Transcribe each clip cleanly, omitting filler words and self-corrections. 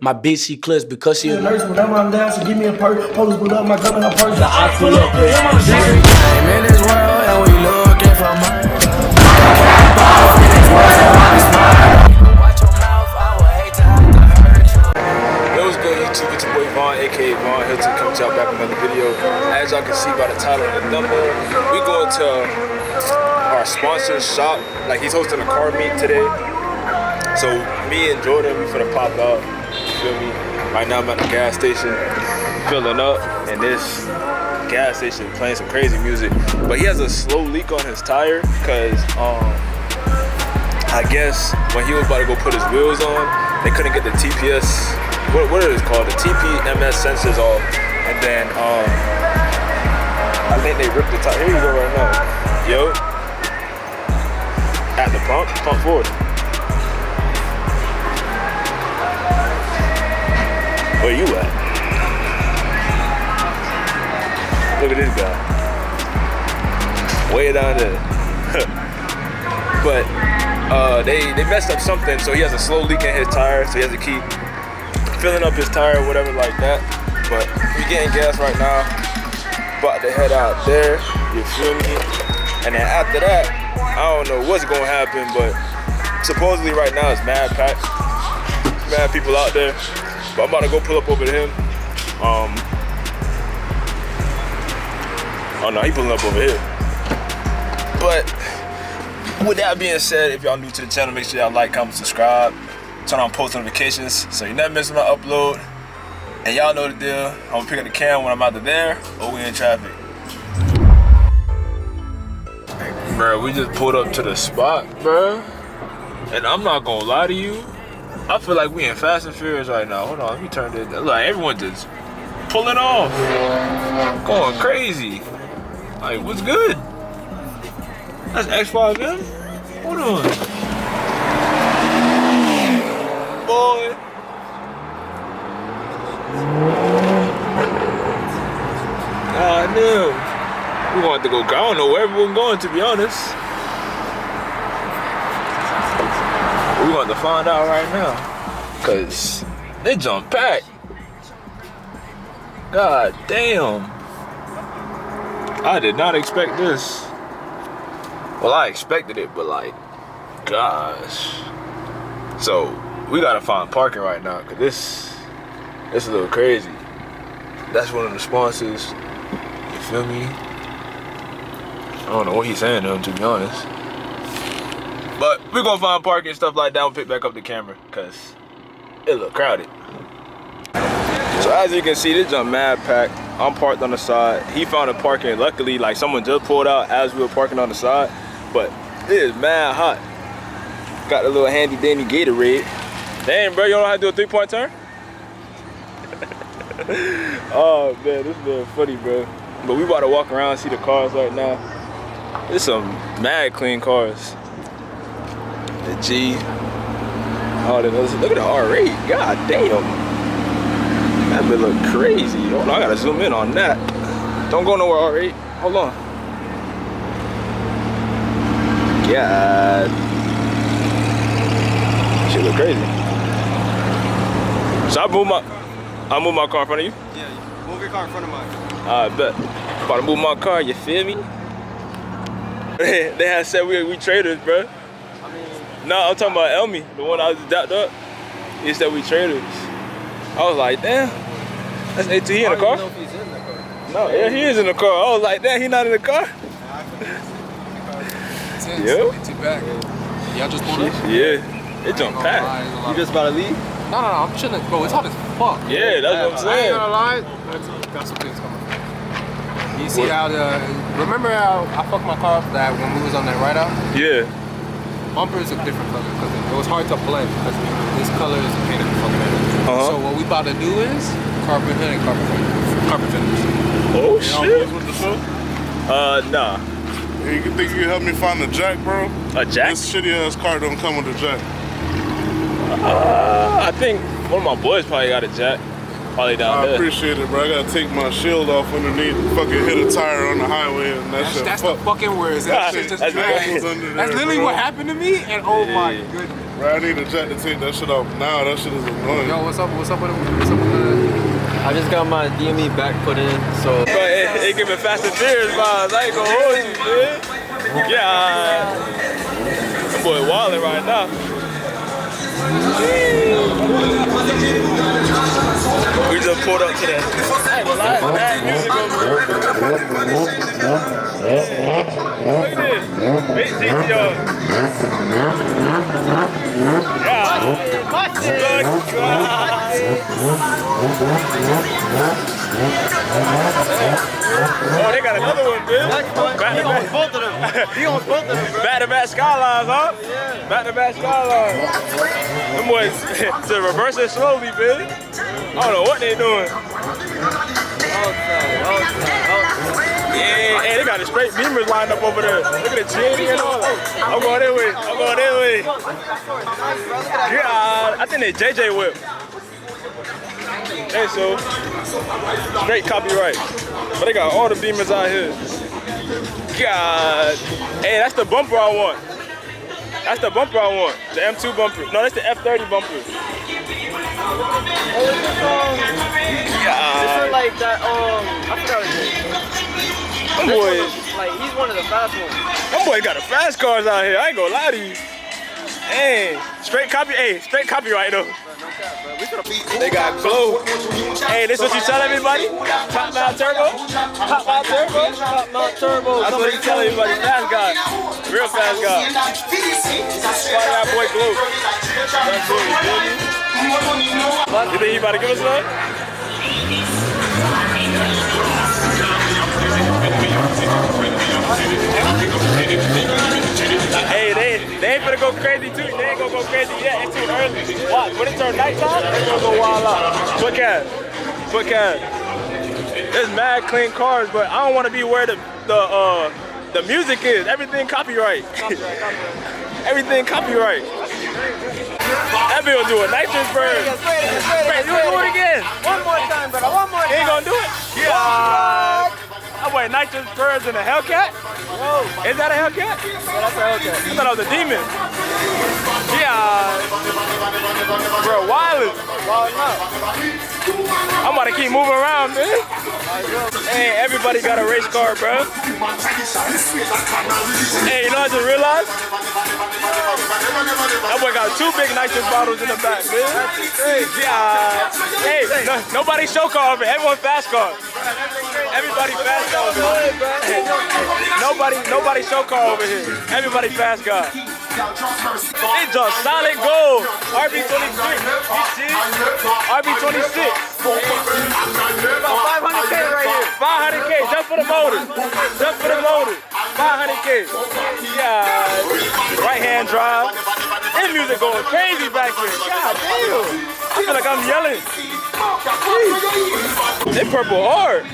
My bitch, she clips because she a nurse. When I'm on down, she give me a perk. Police pull up my gun in her purse. I pull up with him. I'm in this world and we looking for mine. Yo, what's good YouTube? It's your boy Von, aka VonHylton, coming to y'all back with another video. As y'all can see by the title and the thumbnail, we going to our sponsor shop. Like, he's hosting a car meet today. So me and Jordan, we finna pop out. You feel me? Right now I'm at the gas station, filling up, and this gas station playing some crazy music. But he has a slow leak on his tire, cause I guess when he was about to go put his wheels on, they couldn't get the TPS. What is it called? The TPMS sensors off, and then I think they ripped the tire. Here you go right now. Yo, at the pump forward. Where you at? Look at this guy. Way down there. But they messed up something, so he has a slow leak in his tire, so he has to keep filling up his tire or whatever like that. But we getting gas right now. About to head out there, you feel me? And then after that, I don't know what's gonna happen, but supposedly right now it's mad packed. Mad people out there. But I'm about to go pull up over to him. Oh no, he pulling up over here. But with that being said, if y'all new to the channel, make sure y'all like, comment, subscribe, turn on post notifications so you never miss when I upload. And y'all know the deal. I'm gonna pick up the cam when I'm out there or we in traffic. Bro, we just pulled up to the spot, bro. And I'm not gonna lie to you. I feel like we in Fast and Furious right now. Hold on, let me turn this. Like, everyone just pulling off. Going crazy. Like, what's good? That's X5M? Hold on. Boy. God damn. We want to go, I don't know where everyone's going, to be honest. We're going to find out right now. Cause they jump packed. God damn. I did not expect this. Well, I expected it, but like, gosh. So we gotta find parking right now, cause this a little crazy. That's one of the sponsors. You feel me? I don't know what he's saying to him, to be honest. But we're gonna find parking and stuff like that. We'll pick back up the camera, cause it look crowded. So as you can see, this jump mad packed. I'm parked on the side. He found a parking. Luckily, like, someone just pulled out as we were parking on the side. But it is mad hot. Got a little handy dandy Gatorade. Damn, bro, you don't know how to do a 3-point turn? Oh man, this man funny, bro. But we about to walk around and see the cars right now. There's some mad clean cars. The G. Oh, look at the R8. God damn. That bit look crazy. Hold on, I gotta zoom in on that. Don't go nowhere, R8. Hold on. God. Shit look crazy. So I move my car in front of you? Yeah, move your car in front of mine. I bet. About to move my car, you feel me? They had said we traders, bro. I mean, No, I'm talking about Elmi, the one I was dapped up. He said we traders. I was like, damn, that's AT in the car? I don't know if he's in the car. No, yeah, he is in the car. I was like, damn, he not in the car? Yep. Y'all just pulled up? Yeah, it jumped packed. You just about to leave? No, I'm chilling. Bro, it's hot as fuck. Yeah, that's what I'm I saying. ain't gonna lie, got some things coming. You see how remember how I fucked my car up that when we was on that ride out? Yeah. Bumper is a different color because it was hard to blend because this color is a pain in the fucking head. So what we about to do is carpet hood and carpet fenders. Oh You shit. with the show? Nah. Hey, you think you can help me find a jack, bro? A jack? This shitty ass car don't come with a jack. I think one of my boys probably got a jack. Probably down I there. appreciate it, bro. I gotta take my shield off underneath, fucking hit a tire on the highway, and That's the fucking words. That shit just that's drags. under there, That's literally bro. what happened to me, and oh my goodness. Bro, I need a jack to take that shit off now. That shit is annoying. Yo, what's up with the... I just got my DME back put in, so. But it giving Fast and Furious vibes. I ain't gonna hold you, man. Yeah. That boy wildin' right now. We just pulled up to that. Hey, well, that music over Look at this. Big GTO. Yeah. Oh, they got another one, bitch. He owns both of them. He owns both of them, bro. Back-to-back Skylines, huh? Yeah. Back-to-back Skylines. Them boys to reverse it slowly, bitch. I don't know what they doing. Yeah, hey, they got the straight beamers lined up over there. Look at the chin and all that. I'm going that way. I'm going that way. Yeah, I think they JJ whip. Hey, so straight copyright. But they got all the beamers out here. God. Hey, that's the bumper I want. That's the bumper I want. The M2 bumper. No, that's the F30 bumper. Oh, it's like that, I forgot his name. Them boys. Like, he's one of the fast ones. Them boys got the fast cars out here. I ain't gonna lie to you. Hey, straight copyright though. They got clothes. Hey, this what you tell everybody? Top mount turbo? Top mount turbo? Top mount turbo. That's what you tell everybody. Fast guy. Real fast guy. Why that boy Glow? You think he about to give us one? Hey, they ain't finna go crazy too. They ain't gonna go crazy yet. It's too early. Watch, when it turns nighttime, they're gonna go wild out. Quick ass. There's mad clean cars, but I don't want to be where the music is. Everything copyright. Everything copyright. That bill do a nitrous burn. You wanna do it again? One more time, brother. One more time. You ain't gonna do it? Yeah. I wear nitrous birds in a Hellcat? Whoa. Is that a Hellcat? Yeah, that's a Hellcat. I thought it was a demon. Yeah. Bro, wireless. I'm about to keep moving around, man. Hey, everybody got a race car, bro. Hey, you know what I just realized? That boy got 2 big nitrous bottles in the back, man. Yeah. Hey, nobody show car over here. Everyone fast car. Everybody fast car over here. Nobody show car over here. Everybody fast car. They just solid gold. RB23. RB26. About 500K right here. 500K. Just for the motor. Just for the motor. 500K. Yeah. Right hand drive. This music going crazy back here. God damn. I feel like I'm yelling. They purple hard.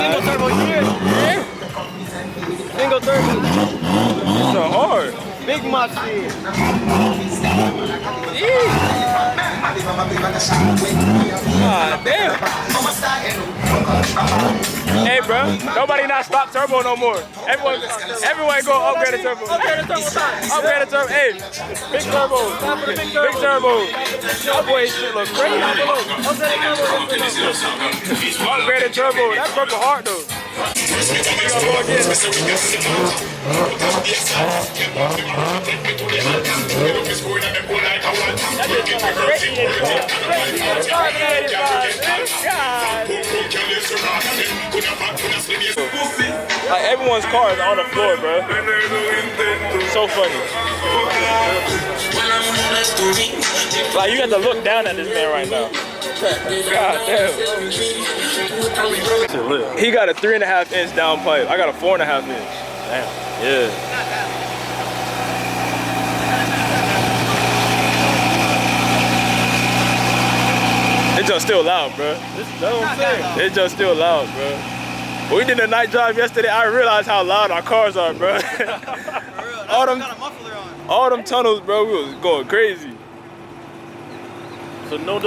Single turbo here. Single turbo. It's so hard. Big much here. God damn. Hey, bro. Nobody not stock turbo no more. Everyone go upgrade the turbo. Upgrade the turbo time. Upgrade the turbo. Hey, big turbo. Big turbo. That boy shit look crazy. Upgrade the turbo. That's purple heart though. We gonna go again. Like everyone's car is on the floor, bro. So funny. Like you have to look down at this man right now. God damn. He got a 3.5 inch down pipe. I got a 4.5 inch. Damn. Yeah. It's just still loud, bro. It's just still loud, bro. When we did the night drive yesterday, I realized how loud our cars are, bro. all them tunnels, bro, we was going crazy. So no.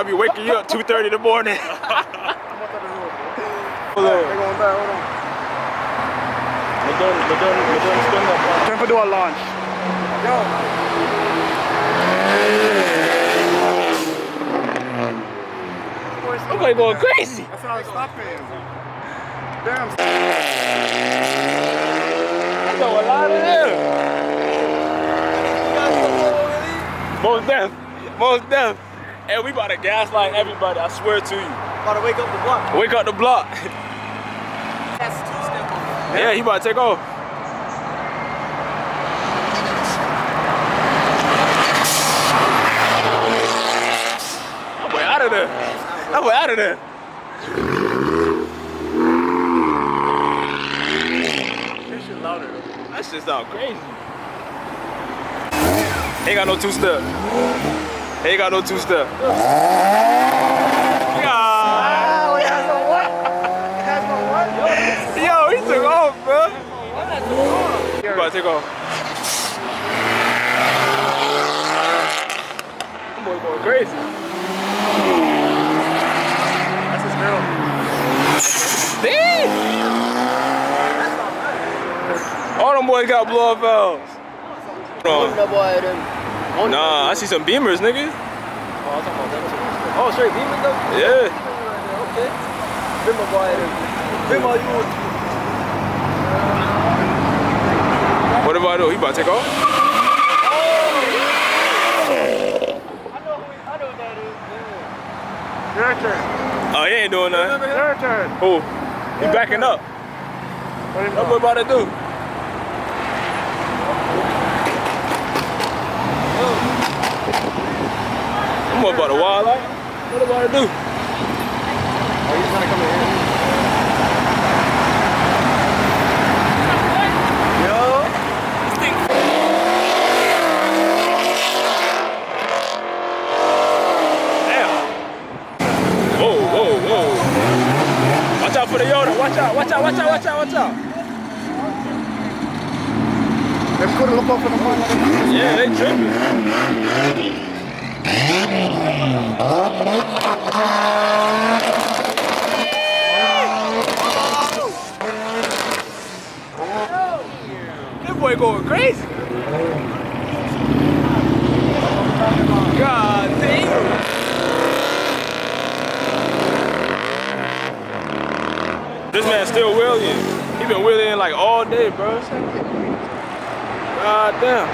I be waking you up 2:30 in the morning. Hold on. Time to do a launch. I'm like going crazy. That's how I stop it. Damn. I know a lot of them. Most deaf. Most deaf. And we about to gaslight everybody, I swear to you. About to wake up the block. Wake up the block. That's two-step on that. Yeah, he about to take off. That boy out of there. That boy out of there. That shit louder though. That shit sound crazy. Ain't got no two-step. Ain't got no two-step. Yo, he took off, bro. He about to take off. That boy going crazy. That's his girl. Damn! All them boys got blow up valves. Nah, I see some Beamers, nigga. Oh, straight Beamers though? Yeah. Okay. Beamer boy. Beamer you. What about though? He about to take off? I know what that is. Your turn. Oh, he ain't doing nothing. Your turn. Oh, he backing up. What boy about to do? I'm about to wild out. What about to do? Oh, he's trying to come in here. Yo. Damn. Whoa, whoa, whoa. Watch out for the Yoda. Watch out, watch out, watch out, watch out, watch out. Let's go to look up for the money. Yeah, they tripping. That boy going crazy. God damn. This man still wheeling. He been wheeling like all day, bro. God damn.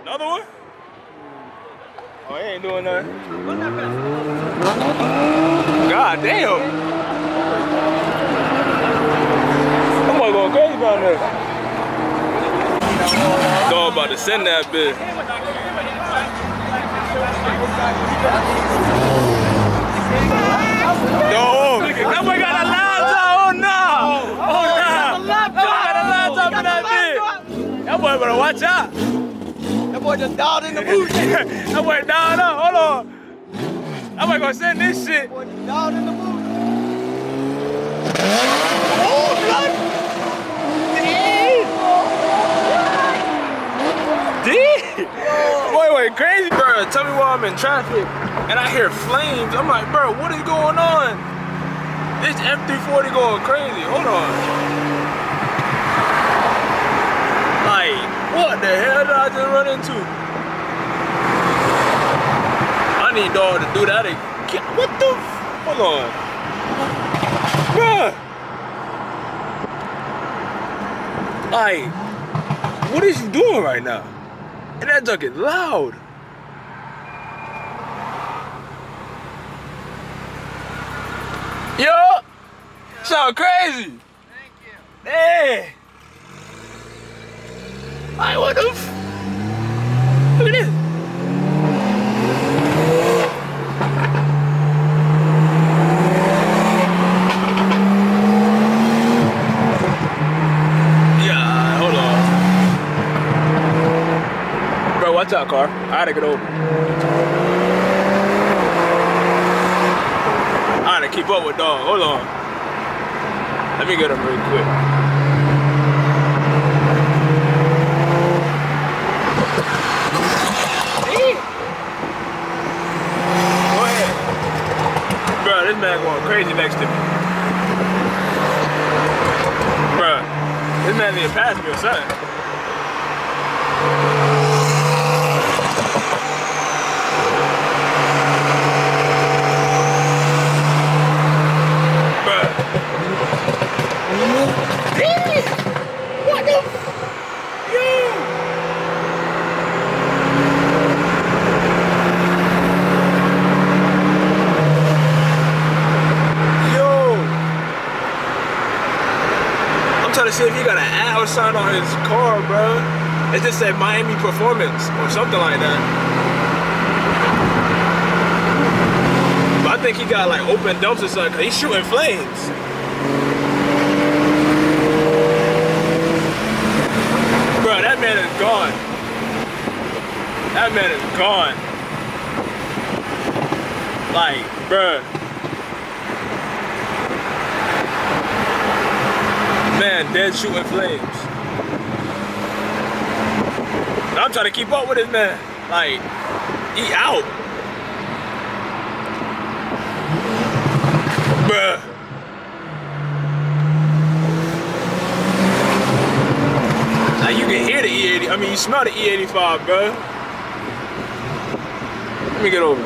Another one? Oh, he ain't doing nothing. God damn. I'm going crazy down there. Dog about to send that bitch. Yo, that boy got a laptop. Oh no. Oh no. That boy got a laptop in that bitch. That boy better watch out. That boy just dialed in the booth. That boy down up. Hold on. That boy gonna send this shit. That boy just dialed in the booth. Oh, blood. Boy went crazy, bro. Tell me why I'm in traffic and I hear flames. I'm like, bro, what is going on? This F30 going crazy. Hold on. Like, what the hell did I just run into? I need dog to do that again. What the? Hold on. Bruh. Like, what is you doing right now? And that junk is loud. Yo, sound crazy. Thank you. Hey. Like, what the f? Look at this. Yeah, hold on. Bro, watch out, car. I gotta get over. I gotta keep up with dog. Hold on. Let me get him real quick. crazy next to me. Bruh, this man didn't pass me or something. Bruh. What the? Yo! Trying to see if he got an ad sign on his car, bro. It just said Miami Performance or something like that. But I think he got like open dumps or something, cause he's shooting flames. Bro, that man is gone. That man is gone. Like, bro. Man, dead shooting flames. I'm trying to keep up with this man. Like, he out. Bruh. Now you can hear the E80. I mean, you smell the E85, bruh. Let me get over.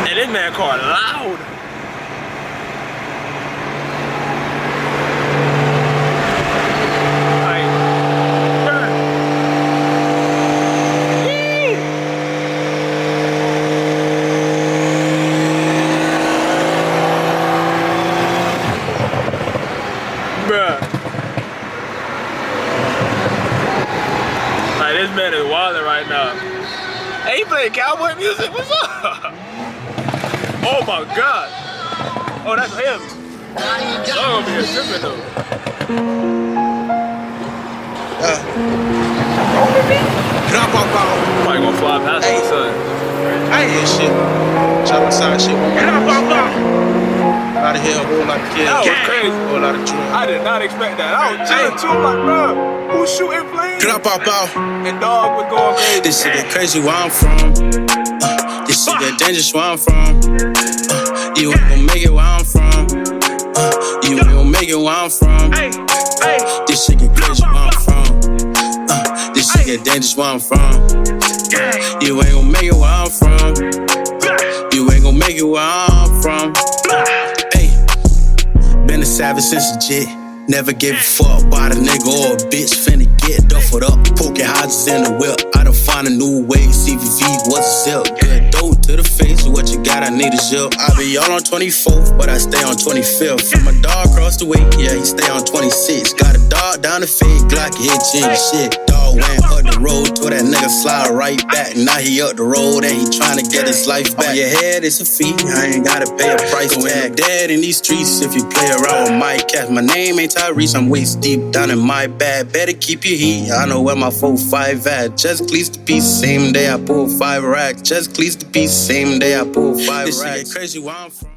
And this man car loud. This man is wilding right now. Hey, he playing cowboy music? What's up? Oh my God. Oh, that's him. So I'm gonna be a tripping though. Drop off out. Probably gonna fly past the sun. I ain't hear shit. Chop outside shit. Drop off out. Out of here, a whole lot of kids. That was crazy. A whole lot of children. I did not expect that. I was chilling too. I'm like, bro, who's shooting flames? Drop off out. And dog was going crazy. This shit get crazy where I'm from. This shit get dangerous where I'm from. You ain't gon' make it where I'm from. You ain't gon' make it where I'm from. This shit get crazy where I'm from. This shit get dangerous where I'm from. You ain't gon' make it where I'm from. You ain't gon' make it where I'm from. Hey, been a savage since legit. Never gave a fuck about a nigga or a bitch. Finna get duffled up, poking houses in the whip. I done find a new way, CVV was a zip. Good dope to the face, what you got, I need a zip. I be all on 24th, but I stay on 25th. From my dog across the way, yeah, he stay on 26. Got a dog down the fade, Glock hit chin shit. Dog went up the road, told that nigga slide right back. Now he up the road and he tryna get his life back. On your head, it's a fee, I ain't gotta pay a price tag. Dead in these streets if you play around with my cat. My name ain't Tyrese, I'm waist deep down in my bag. Better keep your heat, I know where my 4-5 at. Just please the piece, same day I pull 5 racks. Just please the piece, same day I pull 5 racks. This shit get crazy where I'm from.